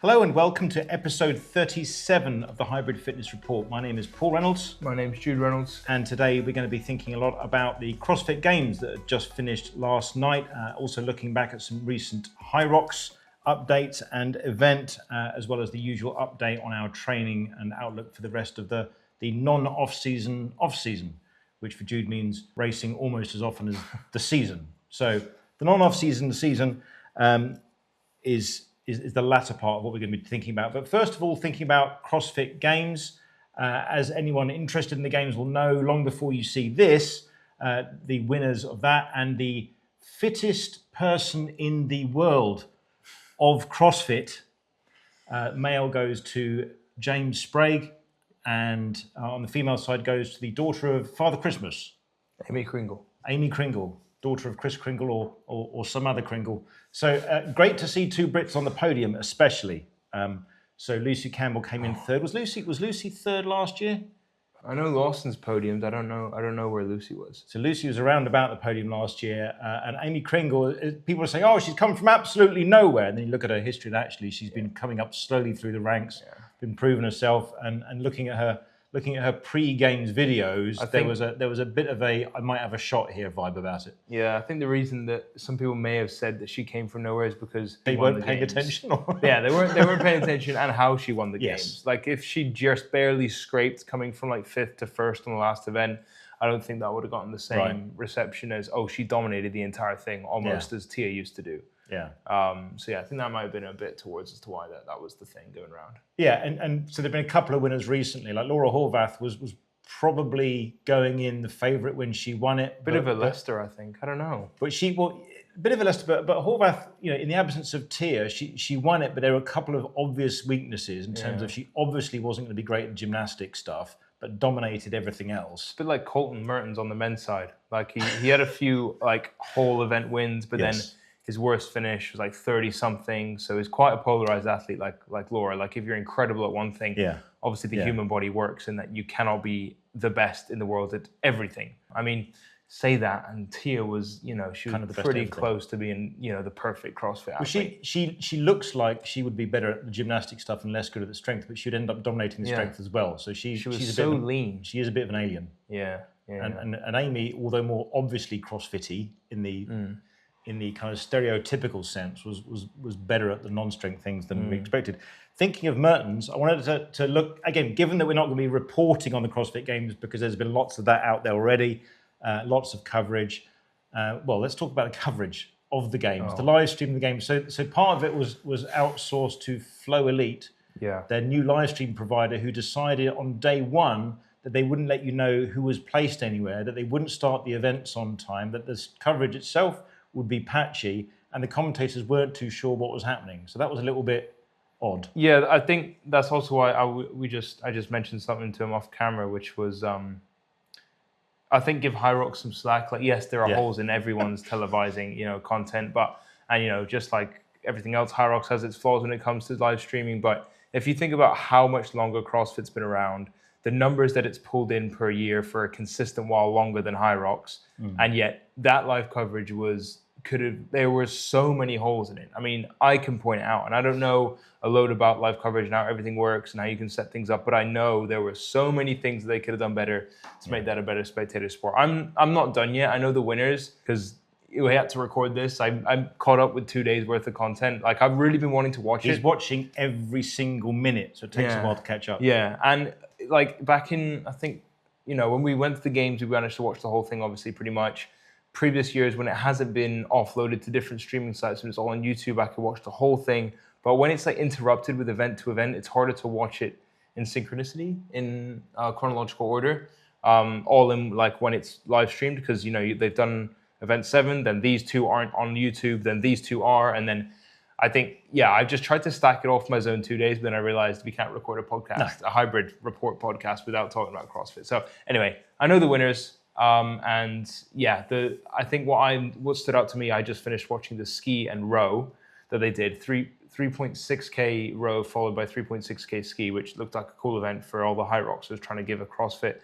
Hello and welcome to episode 37 of the Hybrid Fitness Report. My name is Paul Reynolds. My name's Jude Reynolds. And today we're going to be thinking a lot about the CrossFit Games that just finished last night. Also looking back at some recent HYROX updates and event, as well as the usual update on our training and outlook for the rest of the non-off-season off-season, which for Jude means racing almost as often as the season. So the non-off-season season is the latter part of what we're going to be thinking about. But first of all, thinking about CrossFit Games. As anyone interested in the games will know, long before you see this, the winners of that and the fittest person in the world of CrossFit, male goes to James Sprague, and on the female side goes to the daughter of Father Christmas. Amy Kringle. Amy Kringle, daughter of Chris Kringle or some other Kringle. So great to see two Brits on the podium, especially. So Lucy Campbell came in third. Was Lucy third last year? I know Lawson's podiumed. I don't know where Lucy was. So Lucy was around about the podium last year, and Amy Kringle. People are saying, "Oh, she's come from absolutely nowhere." And then you look at her history, and actually, she's been coming up slowly through the ranks, been proving herself, and looking at her pre-games videos, there was a bit of a I might have a shot here vibe about it. Yeah, I think the reason that some people may have said that she came from nowhere is because they weren't paying attention. Yeah, they weren't paying attention, and how she won the games. Like if she just barely scraped coming from like 5th to 1st on the last event, I don't think that would have gotten the same reception as she dominated the entire thing almost as Tia used to do. Yeah. So yeah, I think that might have been a bit towards as to why that was the thing going around. Yeah, and so there've been a couple of winners recently. Like Laura Horvath was probably going in the favourite when she won it. Bit of a Leicester, I think. I don't know. But a bit of a Leicester, but Horvath, in the absence of Tia, she won it, but there were a couple of obvious weaknesses in terms of she obviously wasn't going to be great at gymnastic stuff, but dominated everything else. A bit like Colton Mertens on the men's side. Like he had a few like whole event wins, but then his worst finish was like 30-something. So he's quite a polarized athlete like Laura. Like if you're incredible at one thing, obviously the human body works in that you cannot be the best in the world at everything. I mean, say that, and Tia was, she was kind of pretty close to being, the perfect CrossFit athlete. She looks like she would be better at the gymnastic stuff and less good at the strength, but she'd end up dominating the strength as well. So she's so lean. She is a bit of an alien. Yeah. And Amy, although more obviously CrossFitty in the kind of stereotypical sense, was better at the non-strength things than we expected. Thinking of Mertens, I wanted to look, again, given that we're not going to be reporting on the CrossFit Games because there's been lots of that out there already, lots of coverage. Well, let's talk about the coverage of the games, the live stream of the games. So part of it was outsourced to Flow Elite, their new live stream provider, who decided on day one that they wouldn't let you know who was placed anywhere, that they wouldn't start the events on time, that the coverage itself would be patchy, and the commentators weren't too sure what was happening. So that was a little bit odd. Yeah, I think that's also why I just mentioned something to him off camera, which was I think give HYROX some slack. Like, yes, there are holes in everyone's televising, content, but just like everything else, HYROX has its flaws when it comes to live streaming. But if you think about how much longer CrossFit's been around, the numbers that it's pulled in per year for a consistent while longer than HYROX, and yet that live coverage there were so many holes in it. I mean, I can point it out, and I don't know a load about live coverage and how everything works and how you can set things up, but I know there were so many things that they could have done better to make that a better spectator sport. I'm not done yet. I know the winners because we had to record this. I'm caught up with 2 days worth of content. Like, I've really been wanting to watch it. He's watching every single minute, so it takes a while to catch up. Yeah, and like back in, I think, when we went to the games, we managed to watch the whole thing, obviously, pretty much. Previous years, when it hasn't been offloaded to different streaming sites and it's all on YouTube, I could watch the whole thing. But when it's like interrupted with event to event, it's harder to watch it in synchronicity, in chronological order, all in like when it's live streamed, because they've done event 7, then these two aren't on YouTube, then these two are, and then I think, I've just tried to stack it off my zone 2 days, but then I realized we can't record a podcast, a hybrid report podcast, without talking about CrossFit. So anyway, I know the winners. I think what stood out to me, I just finished watching the ski and row that they did, 3.6K row followed by 3.6K ski, which looked like a cool event for all the HYROXers trying to give a CrossFit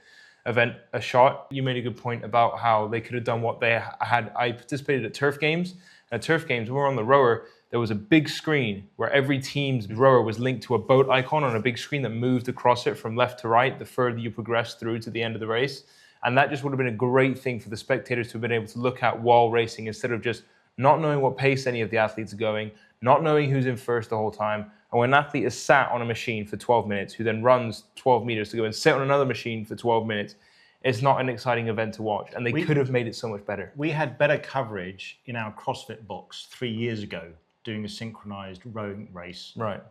event a shot. You made a good point about how they could have done what they had. I participated at Turf Games, At Turf Games, when we were on the rower, there was a big screen where every team's rower was linked to a boat icon on a big screen that moved across it from left to right the further you progressed through to the end of the race. And that just would have been a great thing for the spectators to have been able to look at while racing, instead of just not knowing what pace any of the athletes are going, not knowing who's in first the whole time. And when an athlete is sat on a machine for 12 minutes, who then runs 12 meters to go and sit on another machine for 12 minutes, it's not an exciting event to watch. And they could have made it so much better. We had better coverage in our CrossFit box 3 years ago doing a synchronized rowing race. Right.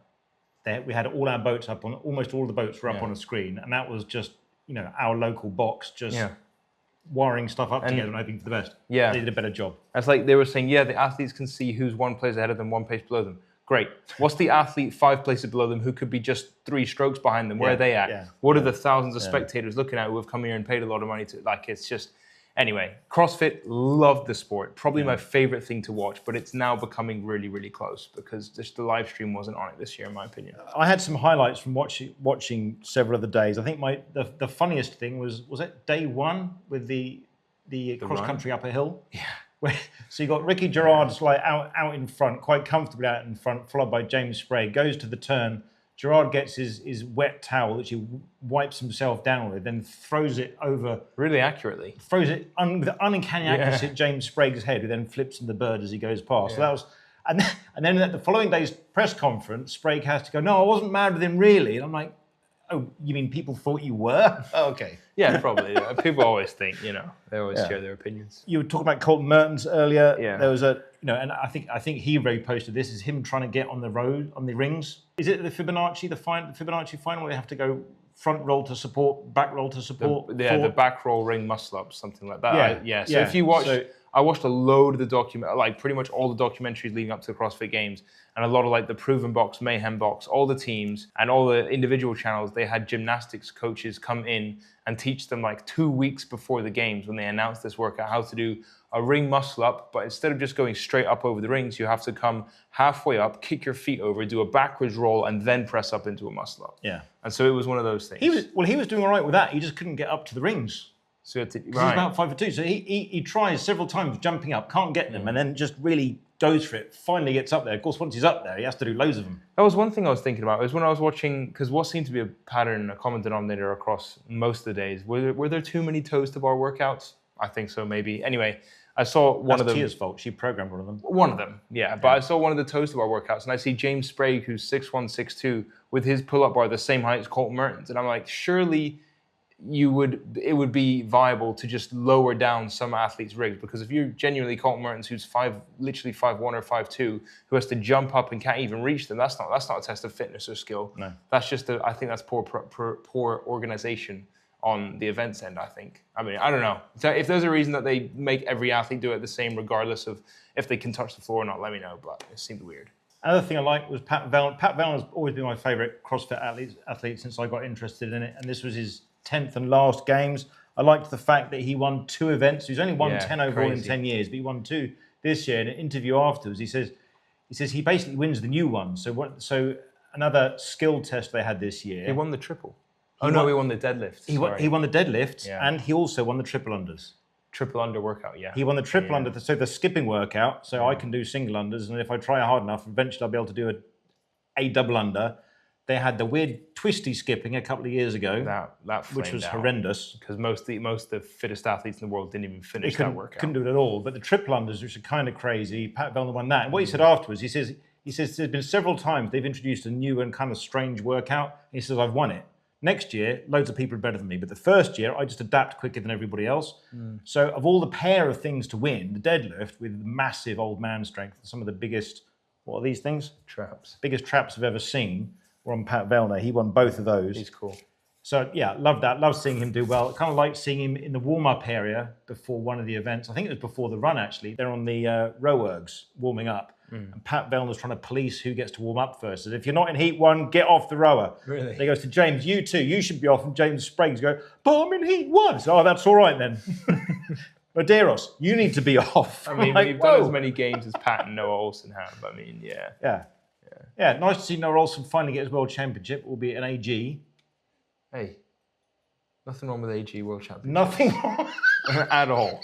We had all our boats up on, almost all the boats were up on a screen. And that was just, our local box just wiring stuff up together and hoping for the best. Yeah. They did a better job. It's like they were saying, the athletes can see who's one place ahead of them, one place below them. Great. What's the athlete 5 places below them who could be just 3 strokes behind them? Where are they at? Yeah. What are the thousands of spectators looking at who have come here and paid a lot of money to, it's just, anyway, CrossFit, loved the sport. Probably my favorite thing to watch, but it's now becoming really, really close because just the live stream wasn't on it this year, in my opinion. I had some highlights from watching several of the days. I think the funniest thing was it day 1 with the cross country up a hill? Yeah. So you got Ricky Gerard's out in front, quite comfortably out in front, followed by James Sprague. Goes to the turn. Gerard gets his wet towel, which he wipes himself down with, then throws it over. Really accurately. Throws it with uncanny accuracy at James Sprague's head, who then flips in the bird as he goes past. Yeah. So that was, and then at the following day's press conference, Sprague has to go, "No, I wasn't mad with him really." And I'm like, "Oh, you mean people thought you were?" Oh, okay. Yeah, probably. People always think, they always share their opinions. You were talking about Colton Mertens earlier. Yeah. There was and I think he reposted this, is him trying to get on the road, on the rings. Is it the Fibonacci final where they have to go front roll to support, back roll to support? The back roll ring muscle ups, something like that. So if you watch, I watched a load of the pretty much all the documentaries leading up to the CrossFit Games, and a lot of the Proven Box, Mayhem Box, all the teams and all the individual channels. They had gymnastics coaches come in and teach them 2 weeks before the games, when they announced this workout, how to do a ring muscle up. But instead of just going straight up over the rings, you have to come halfway up, kick your feet over, do a backwards roll, and then press up into a muscle up. Yeah. And so it was one of those things. He was doing all right with that. He just couldn't get up to the rings. So he's about 5'2". So he tries several times jumping up, can't get them, and then just really goes for it. Finally gets up there. Of course, once he's up there, he has to do loads of them. That was one thing I was thinking about. Is when I was watching, because what seemed to be a pattern, a common denominator across most of the days. Were there too many toes to bar workouts? I think so, maybe. Anyway, I saw one of them. That's Tia's fault. She programmed one of them. One of them, yeah. But I saw one of the toes to bar workouts, and I see James Sprague, who's 6'1", 6'2", with his pull-up bar the same height as Colton Mertens, and I'm like, surely it would be viable to just lower down some athletes' rigs, because if you're genuinely Colton Mertens, who's literally 5'1" or 5'2", who has to jump up and can't even reach them, that's not a test of fitness or skill. No, that's just I think that's poor organization on the events end. I mean, I don't know. So if there's a reason that they make every athlete do it the same, regardless of if they can touch the floor or not, let me know. But it seemed weird. Another thing I liked was Pat Vellon. Pat Vellon has always been my favourite CrossFit athlete since I got interested in it, and this was his 10th and last games. I liked the fact that he won 2 events. He's only won 10 overall in 10 years, but he won 2 this year. In an interview afterwards, he says he basically wins the new one. So another skill test they had this year. He won the triple. He won the deadlift. He won the deadlift, and he also won the triple unders. Triple under workout, yeah. He won the triple under, so the skipping workout. So I can do single unders, and if I try hard enough, eventually I'll be able to do a double under. They had the weird twisty skipping a couple of years ago, which was horrendous. Because most of the fittest athletes in the world didn't even finish that workout. Couldn't do it at all. But the triple unders, which are kind of crazy, Pat Vellon won that. And what he said afterwards, he says there's been several times they've introduced a new and kind of strange workout. And he says, I've won it. Next year, loads of people are better than me. But the first year, I just adapt quicker than everybody else. So of all the pair of things to win, the deadlift with massive old man strength, some of the biggest, what are these things? Traps. Biggest traps I've ever seen were on Pat Vellner. He won both of those. He's cool. So yeah, love that. Love seeing him do well. Kind of like seeing him in the warm-up area before one of the events. I think it was before the run, actually. They're on the row ergs warming up. And Pat Vellner's trying to police who gets to warm up first. Says, if you're not in heat 1, get off the rower. Really? Then he goes to James, you too, you should be off. And James Sprague's go, but I'm in heat 1. So, that's all right then. Medeiros, you need to be off. I mean, we've done as many games as Pat and Noah Olsen have. I mean, yeah. Yeah, nice to see Noah Olsen finally get his world championship, albeit an AG. Hey, nothing wrong with AG world championship. Nothing wrong. At all.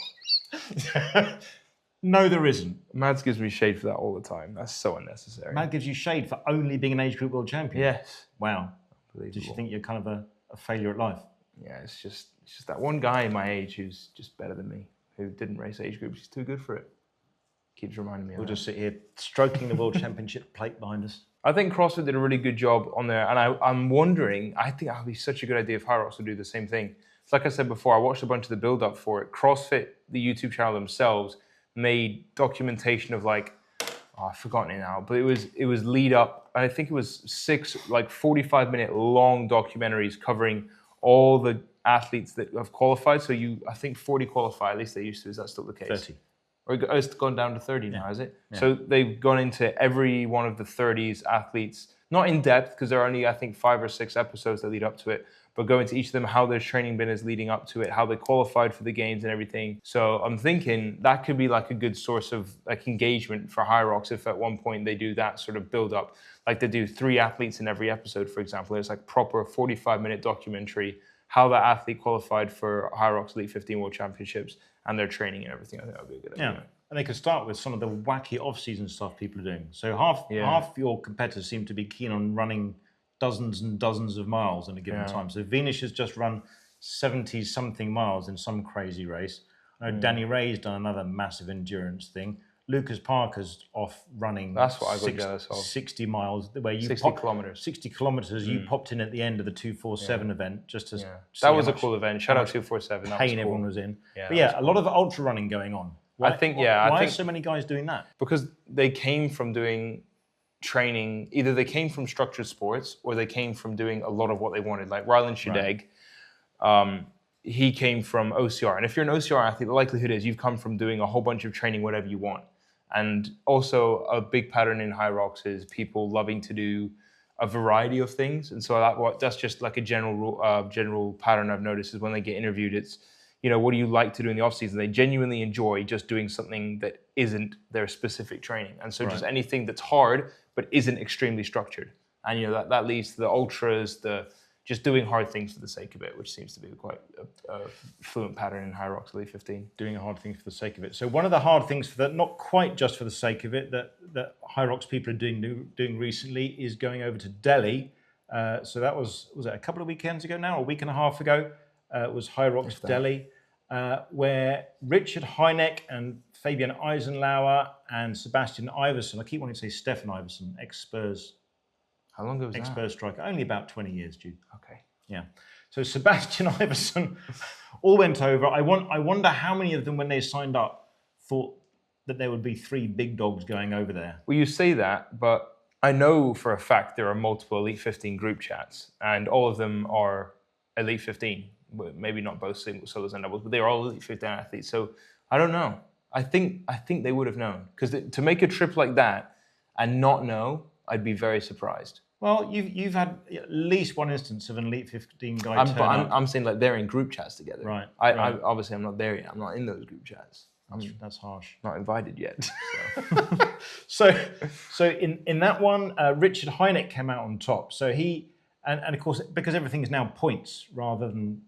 No, there isn't. Mads gives me shade for that all the time. That's so unnecessary. Matt gives you shade for only being an age group world champion. Yes. Wow. Did you think you're kind of a failure at life? Yeah, it's just that one guy my age who's just better than me, who didn't race age groups. He's too good for it. Keeps reminding me. We'll just sit here stroking the world championship plate behind us. I think CrossFit did a really good job on there, and I'm wondering. I think that would be such a good idea if HYROX would do the same thing. It's like I said before. I watched a bunch of the build-up for it. CrossFit, the YouTube channel themselves, made documentation of like, I've forgotten it now, but it was lead up. I think it was 6 45-minute long documentaries covering all the athletes that have qualified. So I think 40 qualify. At least they used to. Is that still the case? 30. Or it's gone down to 30 now, is it? Yeah. So they've gone into every one of the 30s athletes, not in depth, because there are only, I think, 5 or 6 episodes that lead up to it, but go into each of them, how their training been is leading up to it, how they qualified for the games and everything. So I'm thinking that could be like a good source of like engagement for HYROX if at one point they do that sort of build up. Like they do 3 athletes in every episode, for example. It's like proper 45-minute documentary, how that athlete qualified for HYROX Elite 15 World Championships and their training and everything. I think that would be a good idea. Yeah, and they could start with some of the wacky off-season stuff people are doing. So half your competitors seem to be keen on running dozens and dozens of miles in a given time. So Venus has just run 70-something miles in some crazy race. I know Danny Ray's done another massive endurance thing. Lucas Parker's off running. That's what I got jealous of. 60 miles. Where you 60 kilometers. 60 kilometers. You popped in at the end of the 247 event just to. That was a cool event. Shout out 247. Pain cool. Everyone was in. But a lot of ultra running going on. Why are so many guys doing that? Because they came from doing training. Either they came from structured sports or they came from doing a lot of what they wanted. Like Ryland Shadegg, he came from OCR. And if you're an OCR athlete, the likelihood is you've come from doing a whole bunch of training, whatever you want. And also a big pattern in HYROX is people loving to do a variety of things. And so that's just like a general pattern I've noticed is when they get interviewed, it's, what do you like to do in the off season? They genuinely enjoy just doing something that isn't their specific training. And so just anything that's hard, but isn't extremely structured. And, that leads to the ultras, just doing hard things for the sake of it, which seems to be quite a fluent pattern in HYROX Elite 15. Doing a hard thing for the sake of it. So one of the hard things not quite just for the sake of it, that HYROX people are doing recently is going over to Delhi. So that was it a couple of weekends ago now, or a week and a half ago, was HYROX Delhi, where Richard Hynek and Fabian Eisenlauer and Sebastian Iverson, I keep wanting to say Stefan Iverson, ex-Spurs. How long ago was that? Ex-Spurs striker, only about 20 years, Jude. Okay. Yeah. So Sebastian Iverson all went over. I wonder how many of them, when they signed up, thought that there would be 3 big dogs going over there. Well, you say that, but I know for a fact there are multiple Elite 15 group chats, and all of them are Elite 15. Maybe not both solos and doubles, but they're all Elite 15 athletes. So I don't know. I think they would have known, because to make a trip like that and not know, I'd be very surprised. Well, you've had at least one instance of an Elite 15 guy turn up. I'm saying like they're in group chats together. Right. I obviously I'm not there yet. I'm not in those group chats. That's harsh. Not invited yet. So in that one, Richard Hynek came out on top. So he and of course, because everything is now points rather than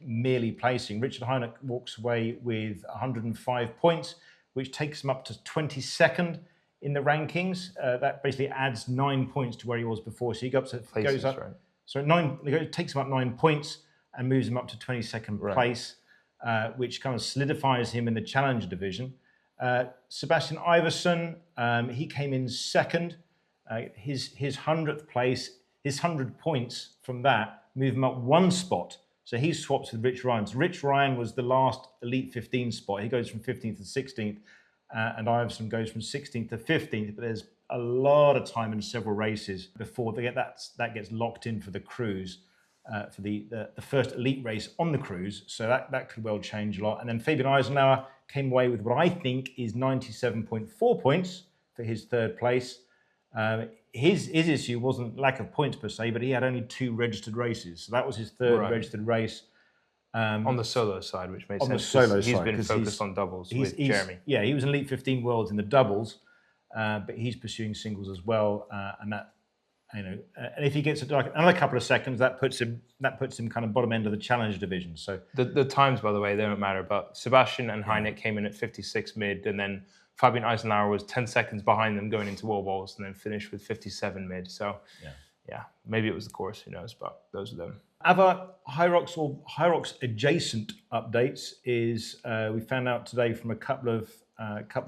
merely placing, Richard Hynek walks away with 105 points, which takes him up to 22nd. In the rankings, that basically adds 9 points to where he was before. So he goes up. Right. So it takes him up 9 points and moves him up to 22nd place, which kind of solidifies him in the Challenger division. Sebastian Iverson, he came in second. His 100th place, his 100 points from that move him up 1 spot. So he swaps with Rich Ryan. So Rich Ryan was the last Elite 15 spot. He goes from 15th to 16th. And Iverson goes from 16th to 15th, but there's a lot of time in several races before that gets locked in for the cruise, for the first elite race on the cruise. So that could well change a lot. And then Fabian Eisenlauer came away with what I think is 97.4 points for his 3rd place. His issue wasn't lack of points per se, but he had only 2 registered races. So that was his 3rd registered race. On the solo side, which makes sense. On the solo side, he's been focused on doubles with Jeremy. Yeah, he was in Elite 15 Worlds in the doubles, but he's pursuing singles as well, and And if he gets another couple of seconds, that puts him kind of bottom end of the challenge division. So the times, by the way, they don't matter. But Sebastian and Hynek came in at 56 mid, and then Fabian Eisenhower was 10 seconds behind them going into wall balls, and then finished with 57 mid. So yeah, maybe it was the course, who knows? But those are them. Other HYROX or HYROX adjacent updates is we found out today from a couple of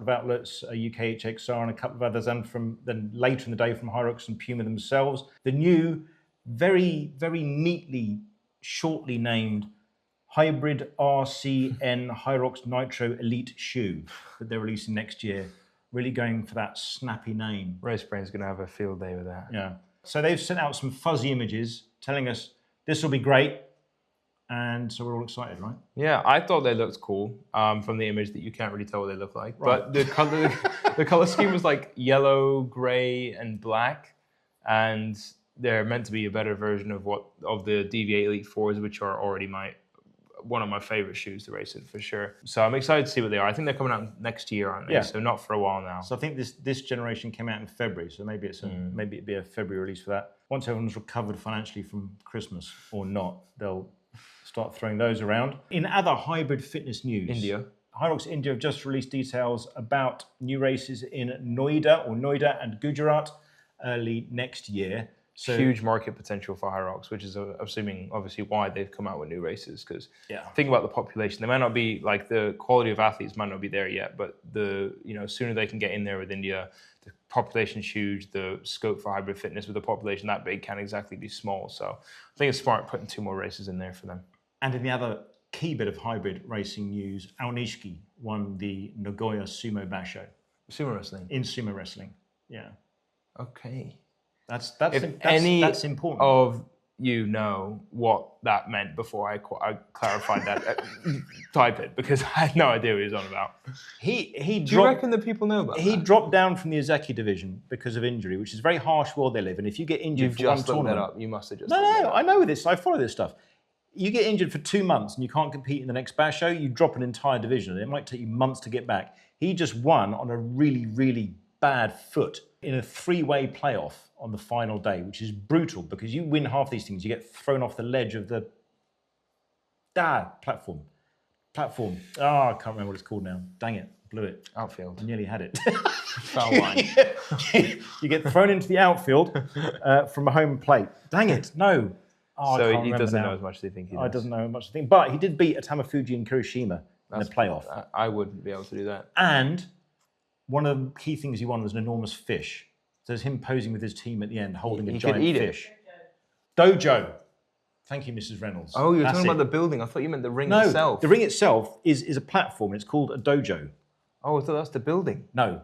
outlets, UK HXR and a couple of others, and then later in the day from HYROX and Puma themselves, the new, very, very neatly, shortly named Hybrid RCN HYROX Nitro Elite shoe that they're releasing next year. Really going for that snappy name. Racebrain's going to have a field day with that. Yeah. So they've sent out some fuzzy images telling us this will be great. And so we're all excited, right? Yeah, I thought they looked cool from the image that you can't really tell what they look like. Right. But the color scheme was like yellow, gray, and black. And they're meant to be a better version of the DV8 Elite 4s, which are already one of my favorite shoes to race in for sure. So I'm excited to see what they are. I think they're coming out next year, aren't they? Yeah. So not for a while now. So I think this generation came out in February. So maybe maybe it'd be a February release for that. Once everyone's recovered financially from Christmas or not, they'll start throwing those around. In other hybrid fitness news, HYROX India have just released details about new races in Noida and Gujarat early next year. So huge market potential for HYROX, which is assuming obviously why they've come out with new races. Because think about the population, they might not be like the quality of athletes might not be there yet, but sooner they can get in there with India, the population's huge. The scope for hybrid fitness with a population that big can't exactly be small. So I think it's smart putting 2 more races in there for them. And in the other key bit of hybrid racing news, Aonishiki won the Nagoya Sumo Basho. Sumo wrestling? In sumo wrestling, yeah. Okay. That's important. Of you know what that meant before I clarified that, type it, because I had no idea what he was on about. Do you reckon that people know about that? He dropped down from the Ozeki division because of injury, which is a very harsh world they live in. If you get injured for one tournament... Up. You must have just No, I know this. I follow this stuff. You get injured for 2 months and you can't compete in the next Basho, you drop an entire division, and it might take you months to get back. He just won on a really, really bad foot in a 3-way playoff on the final day, which is brutal because you win half these things, you get thrown off the ledge of the platform. I can't remember what it's called now. Dang it, blew it. Outfield. I nearly had it. Foul line. You get thrown into the outfield from a home plate. Dang it, no. So he doesn't know as much as they think he does. He doesn't know as much as they think, but he did beat Atamafuji and Kirishima in the playoff. I wouldn't be able to do that. And one of the key things he won was an enormous fish. So there's him posing with his team at the end, holding a giant fish. Dojo. Thank you, Mrs. Reynolds. Oh, you're talking about the building. I thought you meant the ring itself. The ring itself is a platform. It's called a dojo. Oh, I thought that's the building. No.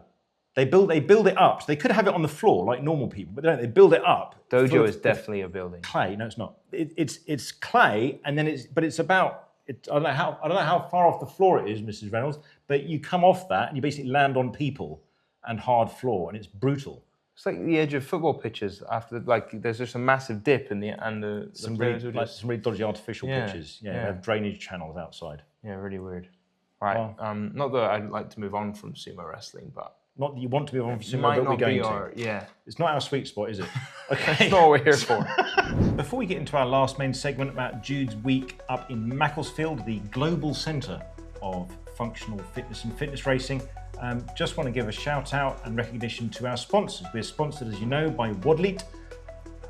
They build it up. So they could have it on the floor like normal people, but they don't. They build it up. Dojo is definitely a building. Clay. No, it's not. It's clay, and then it's about... I don't know how far off the floor it is, Mrs. Reynolds, but you come off that and you basically land on people and hard floor, and it's brutal. It's like the edge of football pitches after, there's just a massive dip in some really dodgy artificial pitches. Yeah, they have drainage channels outside. Yeah, really weird. Right. Not that I'd like to move on from sumo wrestling, but not that you want to move on from sumo, but we're going to. Yeah, it's not our sweet spot, is it? Okay, that's not what we're here for. Before we get into our last main segment about Jude's week up in Macclesfield, the global centre of functional fitness and fitness racing, just want to give a shout out and recognition to our sponsors. We're sponsored, as you know, by Wadleet,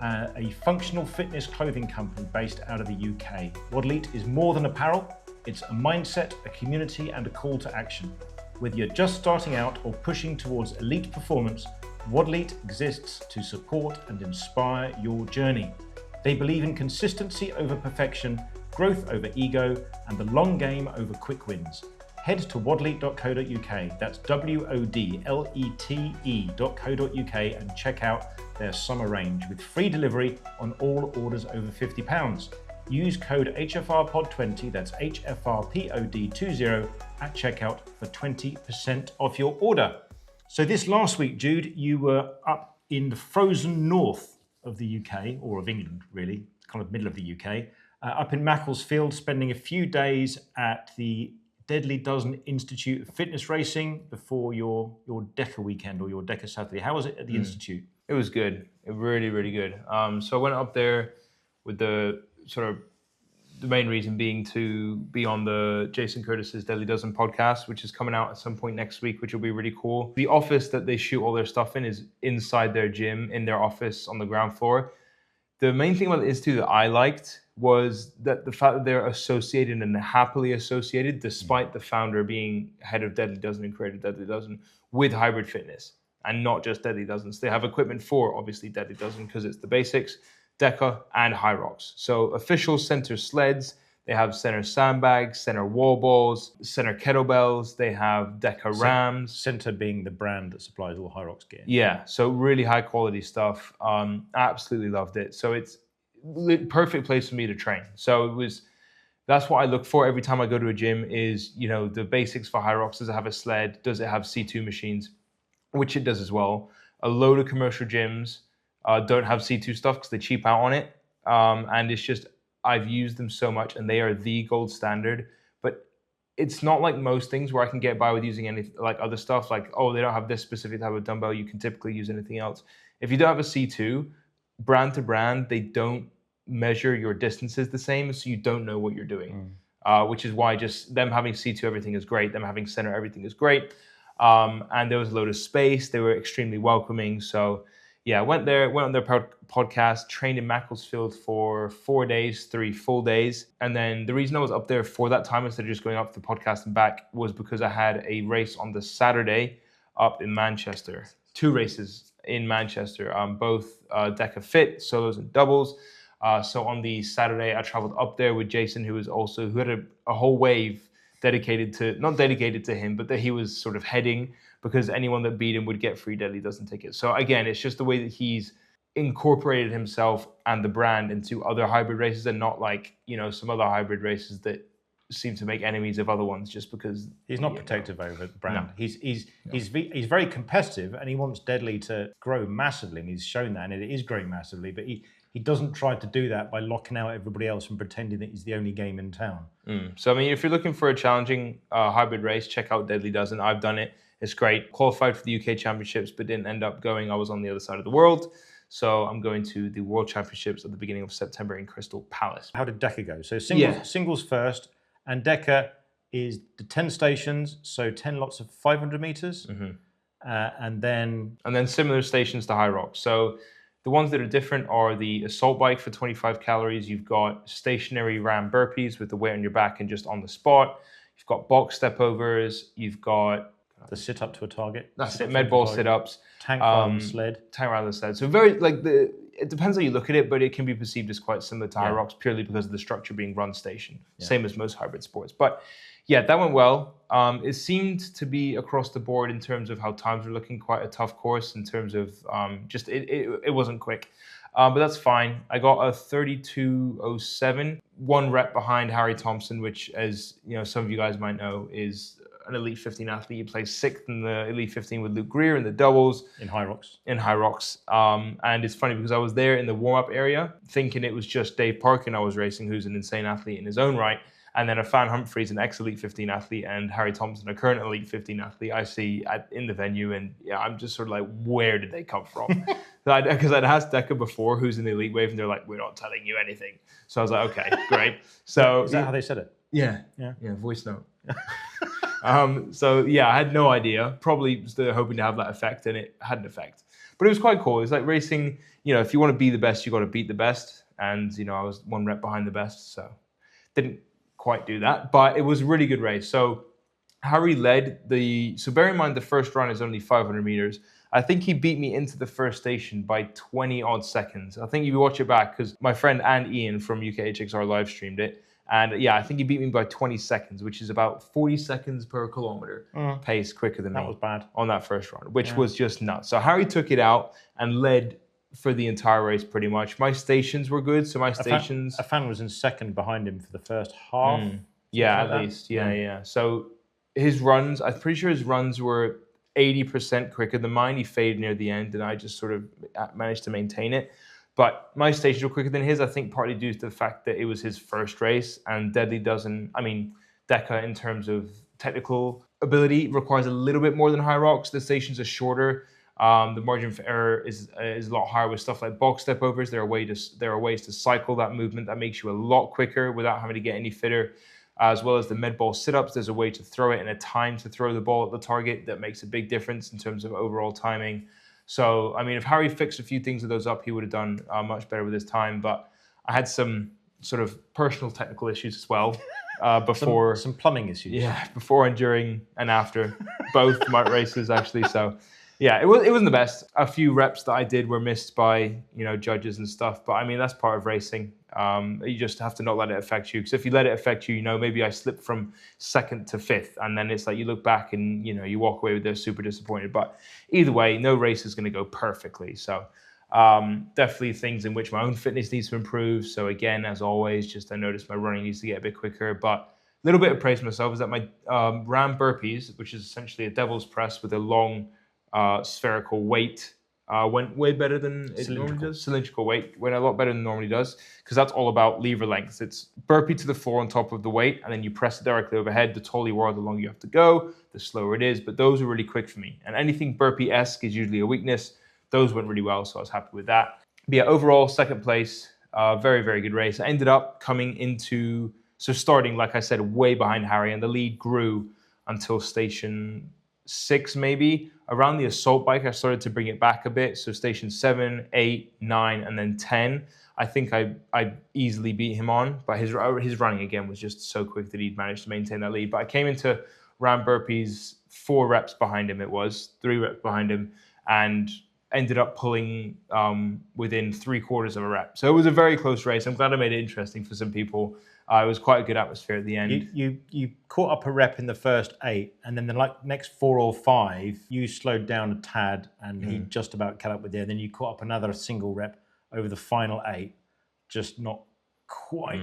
a functional fitness clothing company based out of the UK. Wadleet is more than apparel. It's a mindset, a community, and a call to action. Whether you're just starting out or pushing towards elite performance, Wadleet exists to support and inspire your journey. They believe in consistency over perfection, growth over ego, and the long game over quick wins. Head to wadleet.co.uk, that's WODLETE.co.uk, and check out their summer range with free delivery on all orders over £50. Use code HFRPOD20, that's HFRPOD20 at checkout for 20% off your order. So this last week, Jude, you were up in the frozen north of the UK, or of England, really, kind of middle of the UK, up in Macclesfield, spending a few days at the Deadly Dozen Institute of Fitness Racing before your Deka weekend or your Deka Saturday. How was it at the Institute? It was good. Really, really good. So I went up there with the main reason being to be on the Jason Curtis's Deadly Dozen podcast, which is coming out at some point next week, which will be really cool. The office that they shoot all their stuff in is inside their gym, in their office on the ground floor. The main thing about the Institute that I liked was that the fact that they're associated and happily associated, despite the founder being head of Deadly Dozen and creator of Deadly Dozen, with hybrid fitness and not just Deadly Dozens. They have equipment for, obviously, Deadly Dozen because it's the basics, Deka, and HYROX. So official center sleds, they have center sandbags, center wall balls, center kettlebells, they have Deka rams. Center being the brand that supplies all HYROX gear. Yeah, so really high quality stuff. Absolutely loved it. So it's perfect place for me to train. So that's what I look for every time I go to a gym is, the basics for HYROX. Does it have a sled? Does it have C2 machines? Which it does as well. A load of commercial gyms don't have C2 stuff because they cheap out on it. And it's just, I've used them so much and they are the gold standard. But it's not like most things where I can get by with using any like other stuff. Like, oh, they don't have this specific type of dumbbell. You can typically use anything else. If you don't have a C2, brand to brand, they don't measure your distances the same. So you don't know what you're doing, which is why just them having C2 everything is great. Them having center everything is great. And there was a load of space. They were extremely welcoming. So yeah, I went on their podcast, trained in Macclesfield for 4 days, 3 full days. And then the reason I was up there for that time instead of just going up to the podcast and back was because I had a race on the Saturday up in Manchester. 2 races in Manchester, both Deka Fit, solos and doubles. So on the Saturday, I traveled up there with Jason, who had a whole wave not dedicated to him, but that he was sort of heading because anyone that beat him would get free Deadly Dozen tickets. So again, it's just the way that he's incorporated himself and the brand into other hybrid races and not like, some other hybrid races that seem to make enemies of other ones just because he's not protective over the brand. No. He's very competitive and he wants Deadly to grow massively, and he's shown that, and it is growing massively, but he doesn't try to do that by locking out everybody else and pretending that he's the only game in town. So, I mean, if you're looking for a challenging hybrid race, check out Deadly Dozen. I've done it. It's great. Qualified for the UK Championships, but didn't end up going. I was on the other side of the world. So I'm going to the World Championships at the beginning of September in Crystal Palace. How did Deka go? So singles first, and Deka is the 10 stations, so 10 lots of 500 meters. And then similar stations to HYROX. So the ones that are different are the assault bike for 25 calories. You've got stationary ram burpees with the weight on your back and just on the spot. You've got box step overs. You've got the sit up to a target. That's it. Med ball sit ups. Tank around the sled. Tank around the sled. So very it depends how you look at it, but it can be perceived as quite similar to HYROX purely because of the structure being run station. Same as most hybrid sports. But yeah, that went well. It seemed to be across the board in terms of how times were looking quite a tough course in terms of it wasn't quick. But that's fine. I got a 32:07, 1 rep behind Harry Thompson, which, as some of you guys might know, is an Elite 15 athlete. He plays 6th in the Elite 15 with Luke Greer in the doubles. In HYROX. And it's funny because I was there in the warm-up area thinking it was just Dave Parkin I was racing, who's an insane athlete in his own right. And then Afan Humphreys, an ex-Elite 15 athlete, and Harry Thompson, a current Elite 15 athlete, I see in the venue. And I'm just sort of like, where did they come from? Because I'd asked Deka before, who's in the Elite Wave, and they're like, we're not telling you anything. So I was like, okay, great. So is that how they said it? Yeah, voice note. So yeah, I had no idea. Probably was hoping to have that effect, and it had an effect. But it was quite cool. It's like racing. If you want to be the best, you got to beat the best. And I was 1 rep behind the best, so didn't quite do that. But it was a really good race. So Harry led so bear in mind the first run is only 500 meters. I think he beat me into the first station by 20 odd seconds. I think if you watch it back, because my friend and Ian from UKHXR live streamed it. And yeah, I think he beat me by 20 seconds, which is about 40 seconds per kilometer pace quicker than me. That was bad. On that first run, which was just nuts. So Harry took it out and led for the entire race pretty much. My stations were good. So my stations... Afan was in second behind him for the first half. Yeah, at least. Yeah. So his runs, I'm pretty sure his runs were 80% quicker than mine. He faded near the end and I just sort of managed to maintain it. But my stations were quicker than his, I think partly due to the fact that it was his first race and Deka in terms of technical ability requires a little bit more than HYROX. The stations are shorter. The margin for error is a lot higher with stuff like box step overs. There are ways to cycle that movement that makes you a lot quicker without having to get any fitter. As well as the med ball sit-ups, there's a way to throw it and a time to throw the ball at the target that makes a big difference in terms of overall timing. So, I mean, if Harry fixed a few things of those up, he would have done much better with his time. But I had some sort of personal technical issues as well before. Some plumbing issues. Yeah, before and during and after both my races, actually. So, yeah, it wasn't the best. A few reps that I did were missed by, judges and stuff. But, I mean, that's part of racing. You just have to not let it affect you. Because if you let it affect you, maybe I slipped from 2nd to 5th. And then it's like you look back and, you walk away with this super disappointed. But either way, no race is going to go perfectly. So definitely things in which my own fitness needs to improve. So again, as always, I noticed my running needs to get a bit quicker. But a little bit of praise for myself is that my RAM burpees, which is essentially a devil's press with a long spherical weight, went way better than it normally does. Cylindrical weight went a lot better than it normally does, because that's all about lever length. It's burpee to the floor on top of the weight, and then you press it directly overhead. The taller you are, the longer you have to go, the slower it is. But those are really quick for me. And anything burpee-esque is usually a weakness. Those went really well, so I was happy with that. But yeah, overall, 2nd place, very, very good race. I ended up starting, like I said, way behind Harry, and the lead grew until station 6 maybe. Around the assault bike, I started to bring it back a bit. So station 7, 8, 9, and then 10. I think I easily beat him on, but his running again was just so quick that he'd managed to maintain that lead. But I came into RAM burpees 4 reps behind him. 3 reps behind him, and ended up pulling within 3/4 of a rep. So it was a very close race. I'm glad I made it interesting for some people. It was quite a good atmosphere at the end. You caught up a rep in the first 8, and then the next 4 or 5, you slowed down a tad, and he just about caught up with you. And then you caught up another single rep over the final 8, just not quite.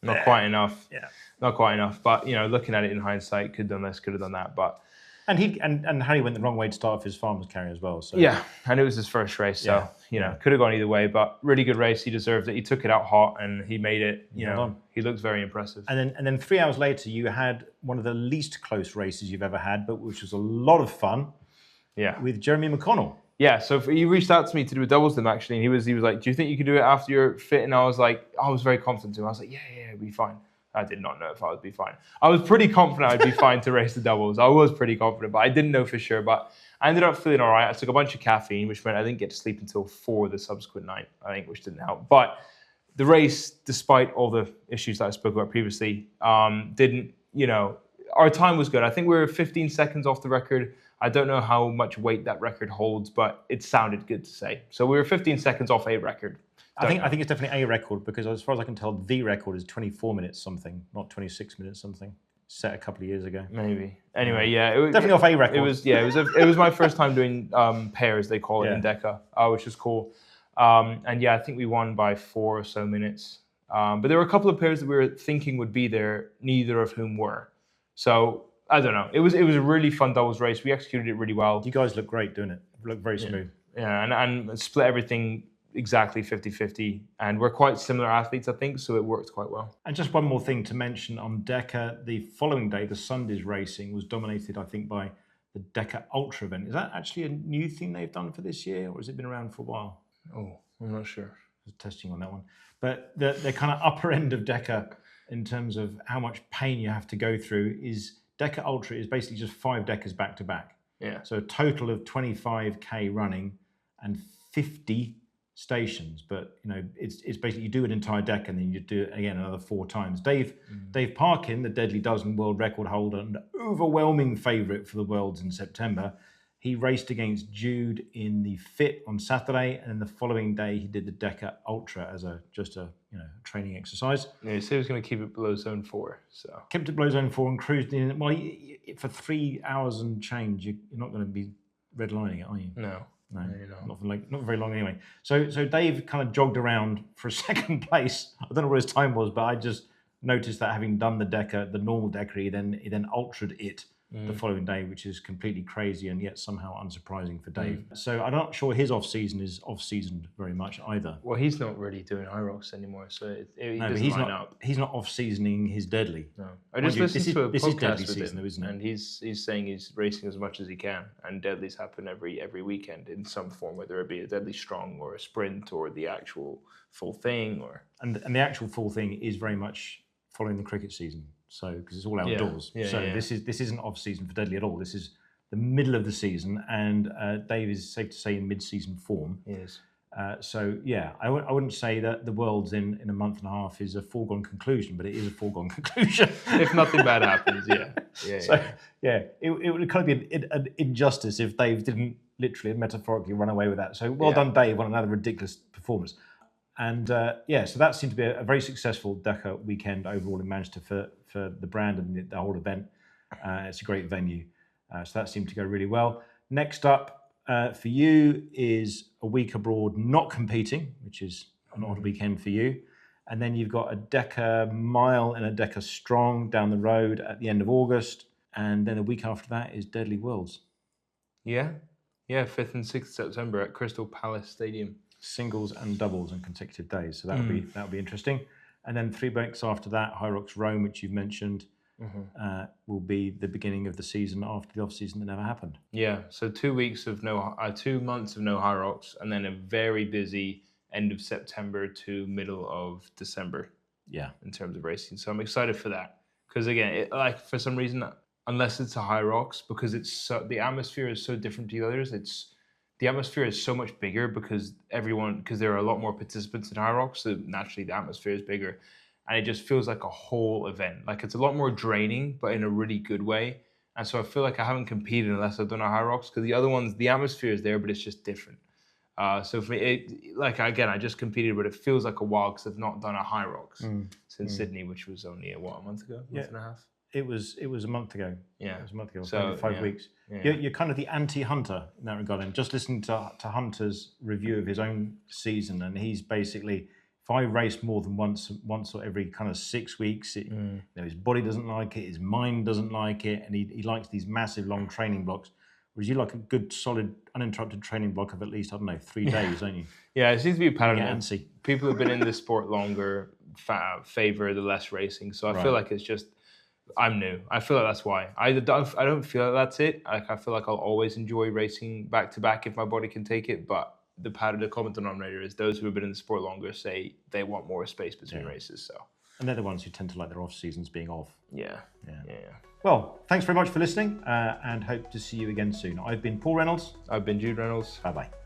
Not quite enough. Yeah, not quite enough. But looking at it in hindsight, could have done this, could have done that. But and Harry went the wrong way to start off his farmer's carry as well. So yeah, and it was his first race, so could have gone either way. But really good race. He deserved it. He took it out hot, and he made it. He looked very impressive. And then 3 hours later, you had one of the least close races you've ever had, but which was a lot of fun. Yeah, with Jeremy McConnell. Yeah, so he reached out to me to do a doubles with him actually, and he was like, "Do you think you could do it after you're fit?" And I was very confident to him. I was like, "Yeah, it'd be fine." I did not know if I would be fine. I was pretty confident I'd be fine to race the doubles. I was pretty confident, but I didn't know for sure. But I ended up feeling all right. I took a bunch of caffeine, which meant I didn't get to sleep until 4 the subsequent night, I think, which didn't help. But the race, despite all the issues that I spoke about previously, didn't, our time was good. I think we were 15 seconds off the record. I don't know how much weight that record holds, but it sounded good to say. So we were 15 seconds off a record. I think it's definitely a record, because as far as I can tell, the record is 24 minutes something, not 26 minutes something, set a couple of years ago. Maybe. Anyway, yeah. Definitely off a record. It was my first time doing pairs, they call it in Deka, which is cool. And yeah, I think we won by 4 or so minutes. But there were a couple of pairs that we were thinking would be there, neither of whom were. So I don't know. It was a really fun doubles race. We executed it really well. You guys look great doing it. Look very smooth. Yeah, and split everything exactly 50-50, and we're quite similar athletes, I think, so it worked quite well. And just one more thing to mention on Deka, the following day, the Sunday's racing was dominated, I think, by the Deka Ultra event. Is that actually a new thing they've done for this year, or has it been around for a while? Oh, I'm not sure. I was testing on that one. But the kind of upper end of Deka, in terms of how much pain you have to go through, is Deka Ultra is basically just 5 Dekas back to back. Yeah. So a total of 25k running and 50 stations, but it's basically you do an entire deck and then you do it again another 4 times. Dave Parkin, the Deadly Dozen world record holder and overwhelming favourite for the Worlds in September, he raced against Jude in the Fit on Saturday, and then the following day he did the Deka Ultra as a training exercise. Yeah, he said he was going to keep it below zone 4, so kept it below zone 4 and cruised in. Well, for 3 hours and change, you're not going to be redlining it, are you? No. No, not very long anyway. So Dave kind of jogged around for a second place. I don't know what his time was, but I just noticed that having done the Deka, the normal Deka, he then ultraed it the following day, which is completely crazy and yet somehow unsurprising for Dave. So I'm not sure his off-season is off-season very much either. Well, he's not really doing HYROX anymore, so he No, but doesn't line up. he's not off-seasoning his deadly. No, I just listened to a this is podcast deadly with season, him, though, isn't it? and he's saying he's racing as much as he can, and deadlies happen every weekend in some form, whether it be a deadly strong or a sprint or the actual full thing, or and the actual full thing is very much following the cricket season. So because it's all outdoors, this isn't off-season for deadly at all. This is the middle of the season, and Dave is safe to say in mid-season form. he is. So yeah, I wouldn't say that the world's in a month and a half is a foregone conclusion, but it is a foregone conclusion. If nothing bad happens, it would kind of be an injustice if Dave didn't literally and metaphorically run away with that. So well done, Dave, on another ridiculous performance. And so that seemed to be a very successful Deka weekend overall in Manchester for the brand and the whole event. It's a great venue. So that seemed to go really well. Next up for you is a week abroad not competing, which is an odd weekend for you. And then you've got a Deka mile and a Deka strong down the road at the end of August. And then a week after that is Deadly Worlds. Yeah, 5th and 6th September at Crystal Palace Stadium. Singles and doubles on consecutive days. So that'll be interesting. And then 3 weeks after that, HYROX Rome, which you've mentioned, will be the beginning of the season after the off season that never happened. Yeah, so 2 months of no HYROX, and then a very busy end of September to middle of December. Yeah, in terms of racing. So I'm excited for that because again, for some reason, unless it's a HYROX, because the atmosphere is so different to the others. The atmosphere is so much bigger because there are a lot more participants in HYROX, so naturally the atmosphere is bigger. And it just feels like a whole event. Like it's a lot more draining, but in a really good way. And so I feel like I haven't competed unless I've done a HYROX, because the other ones, the atmosphere is there, but it's just different. So for me, I just competed, but it feels like a while because I've not done a HYROX since Sydney, which was only a month ago, month and a half. It was a month ago. Yeah, it was a month ago. So 5 weeks. Yeah. You're kind of the anti-Hunter in that regard. And just listening to Hunter's review of his own season, and he's basically, if I race more than once or every kind of 6 weeks, his body doesn't like it, his mind doesn't like it, and he likes these massive long training blocks. Whereas you like a good, solid, uninterrupted training block of at least, 3 days, don't you? Yeah, it seems to be a pattern. Antsy. People who've been in this sport longer favor the less racing. So I feel like it's just, I'm new. I feel like that's why. I don't feel like that's it. I feel like I'll always enjoy racing back to back if my body can take it. But the common denominator is those who have been in the sport longer say they want more space between races. So. And they're the ones who tend to like their off seasons being off. Yeah. Well, thanks very much for listening, and hope to see you again soon. I've been Paul Reynolds. I've been Jude Reynolds. Bye-bye.